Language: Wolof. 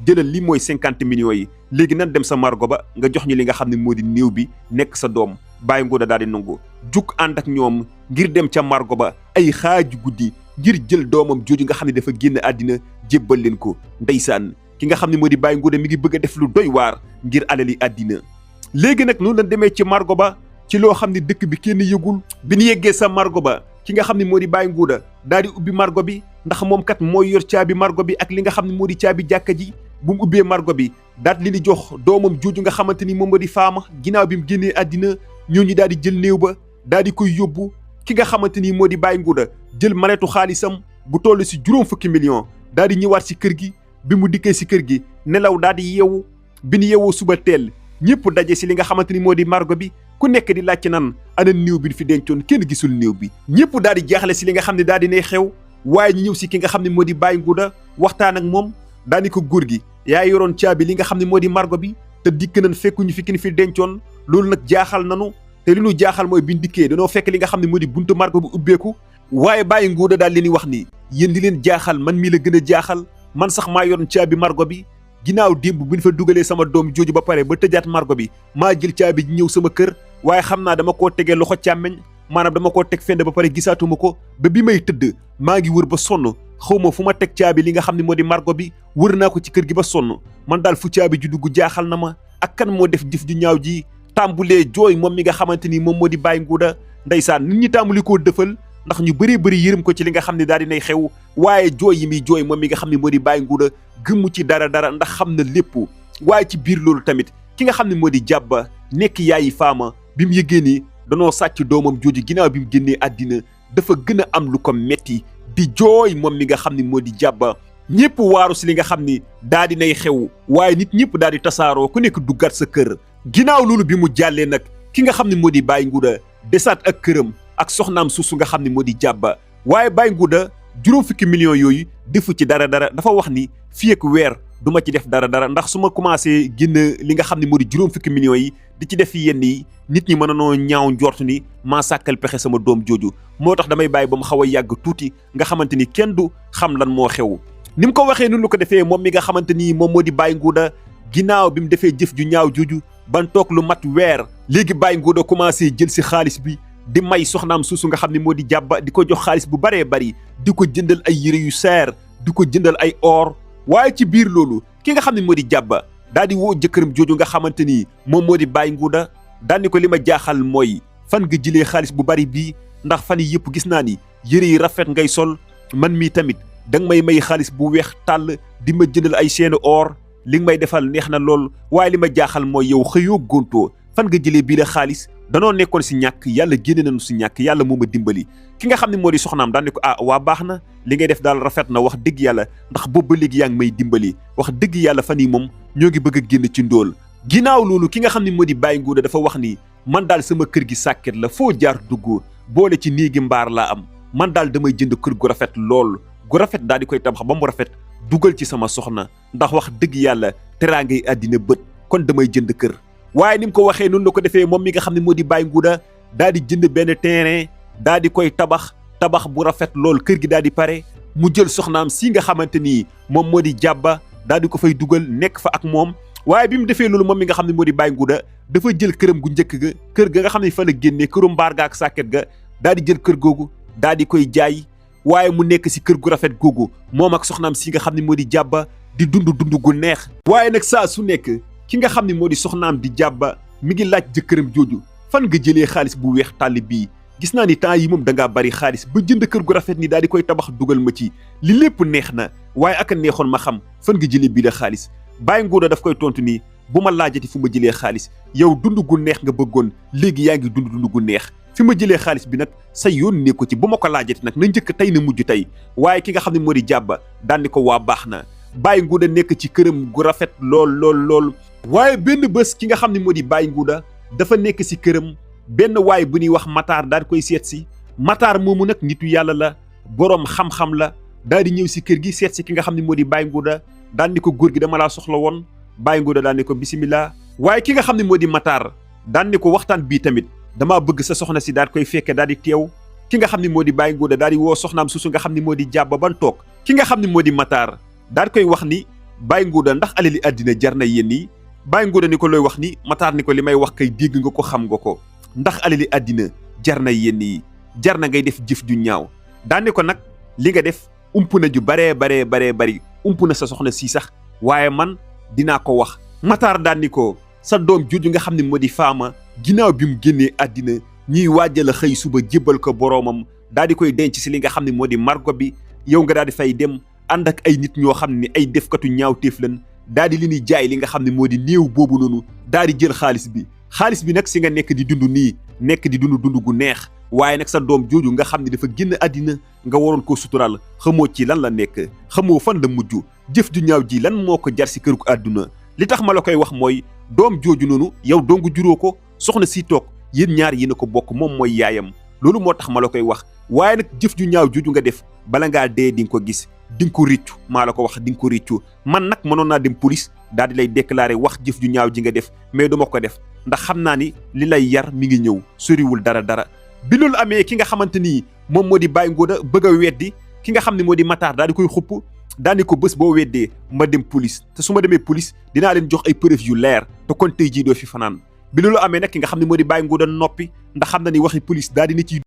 jëlal li mooy 50 millions yi léegi nan dem sa margo ba nga jox ñu li nga xam ne moo di néew bi nekk sa doom. Baye Ngouda daal di nangu jug ànd ak ñoom ngir dem ca margo ba ay xaaju guddi ngir jël doomam jooju nga xam ne dafa génn àddina jébbal leen ko. ndeysaan ki nga xam ne moo di Baye Ngouda mi ngi bëgg a def lu doy waar ngir alali àddina. léegi nag noonu la demee ci margo ba ci loo xam ne dëkk bi kenn yëgul bi ñu yeggee sa margo ba ki nga xam ne moo di Baye Ngouda daal di ubbi margo bi ndax moom kat mooy yor caabi margo bi ak li nga xam ne moo di caabi jàkka ji. bu mu ubbee margo bi daat li di jox doomam jooju nga xamante ni moom moo di faama ginnaaw bi mu génnee àddina ñooñu daal di jël néew ba daal di koy yóbbu ki nga xamante ni moo di Baye Ngouda jël maletu xaalisam bu toll si juróom fukki millions daal di ñëwaat si kër gi bi mu dikkee si kër gi nelaw daal di yeewu bi ñu yeewoo suba teel ñëpp daje si li nga xamante ni moo di margo bi ku nekk di laajte nan ana néew bi fi dencoon kenn gisul néew bi ñëpp daal di jaaxle si li nga xam ne daal di nay xew waaye ñu ñëw si ki nga xam ne moo di Baye Ngouda waxtaan ak moom daani ko góor gi yaa yoroon caabi li nga xam ne moo di margo bi te dikk nañ fekkuñu fi kin fi dencoon loolu nag jaaxal nanu te li ñu jaaxal mooy biñ dikkee dañoo fekk li nga xam ne moo di buntu margo bi ubbeeku waaye Baye Ngouda daal leen di wax ni yéen di leen jaaxal man mii la gën a jaaxal man sax maa yoroon caabi margo bi ginnaaw démb bu ñu fa dugalee sama doom jooju ba pare ba tëjaat margo bi maa jël caabi ji ñëw sama kër waaye xam naa dama koo tegee loxo càmmeñ maanaam dama koo teg fend ba pare gisaatuma ko ba bi may tëdd maa ngi wër ba sonn xaw ma fu ma teg caabi li nga xam ne moo di margo bi wër naa ko ci kër gi ba sonn man daal fu caabi ju dugg jaaxal na ma ak kan moo def jëf ju ñaaw ji tàmbulee jooy moom mi nga xamante ni moom moo di Baye Ngouda ndeysaan nit ñi tàmbuli koo dëfal ndax ñu bëree bëri yërëm ko ci li nga xam ne daal dinay xew waaye jooy yi muy jooy moom mi nga xam ne moo di Baye Ngouda gëmmu ci dara ndax xam na lépp waaye ci biir loolu tamit ki nga xam ne moo di jàbba nekk yaayi faama bi mu yëgee ni danoo sàcc doomam jooju ginnaaw bi mu génnee àddina dafa gën a am lu ko metti di jooy moom mi nga xam ne moo di jàbba ñëpp waaru si li nga xam ni daa di nay xew waaye nit ñëpp daal di tasaaroo ku nekk duggaat sa kër ginnaaw loolu bi mu jàllee nag ki nga xam ne moo di Baye Ngouda desaat ak këram ak soxnaam suusu nga xam ne moo di jàbba waaye Baye Ngouda juróom fukki millions yooyu defu ci dara dafa wax ni fii ak weer du ma ci def dara ndax su ma commencé génn li nga xam ne moo di juróom fukki millions yi di ci def yenn yi nit ñi mën nanoo ñaaw njort ni maa sàkkal pexe sama doom jooju moo tax damay bàyyi ba mu xaw a yàgg tuuti nga xamante ni kenn du xam lan moo xew ni mu ko waxee noonu la ko defee moom mi nga xamante ni moom moo di Baye Ngouda ginnaaw bi mu defee jëf ju ñaaw jooju ban toog lu mat weer léegi Baye Ngouda commencé jël si xaalis bi di may soxnaam suusu nga xam ne moo di jàbba di ko jox xaalis bu baree bari di ko jëndal ay yére yu seer di ko jëndal ay or waaye ci biir loolu ki nga xam ne moo di jàbba daal di woo jëkkëram jooju nga xamante ni moom moo di Baye Ngouda daal ni ko li ma jaaxal mooy fan nga jëlee xaalis bu bari bii ndax fan yi yëpp gis naa ni yére yi rafet ngay sol man mii tamit danga may xaalis bu weex tàll di ma jëndal ay chaîne or li nga may defal neex na lool waaye li ma jaaxal mooy yow xëyoo góntoo fan nga jëlee bii la xaalis danoo nekkoon si ñàkk yàlla génne nañu si ñàkk yàlla moo ma dimbali ki nga xam ne moo di soxnaam daan ne ko waa baax na li ngay def daal rafet na wax dëgg yàlla ndax boobu ba léegi yaa ngi may dimbali wax dëgg yàlla fan yi moom ñoo ngi bëgg a génn ci ndóol ginnaaw loolu ki nga xam ne moo di Baye Ngouda dafa wax ni man daal sama kër gi sàkket la foo jaar dugg boole ci néegi mbaar laa am man daal damay jënd kër gu rafet lool gu rafet daal di koy tabax ba mu rafet dugal ci sama soxna ndax wax dëgg yàlla teraangay àddina bët kon damay jënd kër waaye ni mu ko waxee noonu la ko defee moom mi nga xam ne moo di Baye Ngouda daal di jënd benn terrain daal di koy tabax bu rafet lool kër gi daal di pare mu jël soxnaam si nga xamante ni moom moo di jàbba daal di ko fay dugal nekk fa ak moom waaye bi mu defee loolu moom mi nga xam ne moo di Baye Ngouda dafa jël këram gu njëkk ga kër ga nga xam ne fa la génnee këru mbaar ga ak sàkket ga daal di jël kër googu daal di koy jaay waaye mu nekk si kër gu rafet googu moom ak soxnaam si nga xam ne moo di jàbba di dund gu neex waaye nag saa su nekk ki nga xam ne moo di soxnaam di jàbba mi ngi laaj jëkkëram jooju fan nga jëlee xaalis bu weex tàll bii gis naa ni temps yi moom da ngaa bari xaalis ba jënd kër gu rafet ni daal di koy tabax dugal ma ci li lépp neex na waaye aka neexoon ma xam fan nga jëlee bii la xaalis Baye Ngouda daf koy tontu nii bu ma laajati fu ma jëlee xaalis yow dund gu neex nga bëggoon léegi yaa ngi dund gu neex fi ma jëlee xaalis bi nag sa yoon ne ko ci bu ma ko laajati nag na njëkk tey na mujj tey waaye ki nga xam ne moo di jàbba daan ni ko waa baax na Baye Ngouda nekk ci këram gu rafet lool waaye benn bés ki nga xam ne moo di Baye Ngouda dafa nekk si këram benn waay bu ñuy wax Matar daal di koy seet si Matar moomu nag nitu yàlla la boroom xam-xam la daal di ñëw si kër gi seet si ki nga xam ne moo di Baye Ngouda daal ni ko góor gi dama laa soxla woon Baye Ngouda daal ni ko bisimilah waaye ki nga xam ne moo di Matar daal ni ko waxtaan bii tamit damaa bëgg sa soxna si daal koy fekke daal di teew ki nga xam ne moo di Baye Ngouda daal di woo soxnaam susu nga xam ne moo di jàbba ban toog ki nga xam ne moo di Matar daal koy wax ni Baye Ngouda ndax alali àddina jar na yéen yi Baye Ngouda ni ko looy wax ni Matar ni ko li may wax kay dégg nga ko xam nga ko ndax alali àddina jar na yéen yi jar na ngay def jëf ju ñaaw daane ko nag li nga def ump na ju baree bari ump na sa soxna si sax waaye man dinaa ko wax Matar daan ni ko sa doom jooju nga xam ne moo di faama ginnaaw bi mu génnee àddina ñuy waajal a xëy suba jébbal ko boroomam daal di koy denc si li nga xam ne moo di margo bi yow nga daal di fay dem ànd ak ay nit ñoo xam ne ay defkatu ñaawteef lan daal di li ñuy jaay li nga xam ne moo di néew boobu noonu daal di jël xaalis bi nag si nga nekk di dund nii nekk di dund gu neex waaye nag sa doom jooju nga xam ne dafa génn àddina nga waroon koo sutural xamoo ci lan la nekk xamoo fan la mujj jëf ju ñaaw ji lan moo ko jar si kërug àdduna li tax ma la koy wax mooy doom jooju noonu yow dongu juróo ko soxna si toog yéen ñaar yéen a ko bokk moom mooy yaayam loolu moo tax ma la koy wax waaye nag jëf ju ñaaw jooju nga def bala ngaa dee di nga ko gis di nga ko réccu maa la ko wax di nga ko réccu man nag mënoon naa dem police daal di lay déclarer wax jëf ju ñaaw ji nga def mais duma ko def ndax xam naa ni li lay yar mi ngi ñëw soriwul dara bi loolu amee ki nga xamante ni moom moo di Baye Ngouda bëgg a weddi ki nga xam ne moo di Matar daal di koy xupp daal di ko bés boo weddee ma dem police te su ma demee police dinaa leen jox ay preuve yu leer te kon tey jii doo fi fanaan bi loolu amee nag ki nga xam ne moo di Baye Ngouda noppi ndax xam na ni waxi police daal di na ciy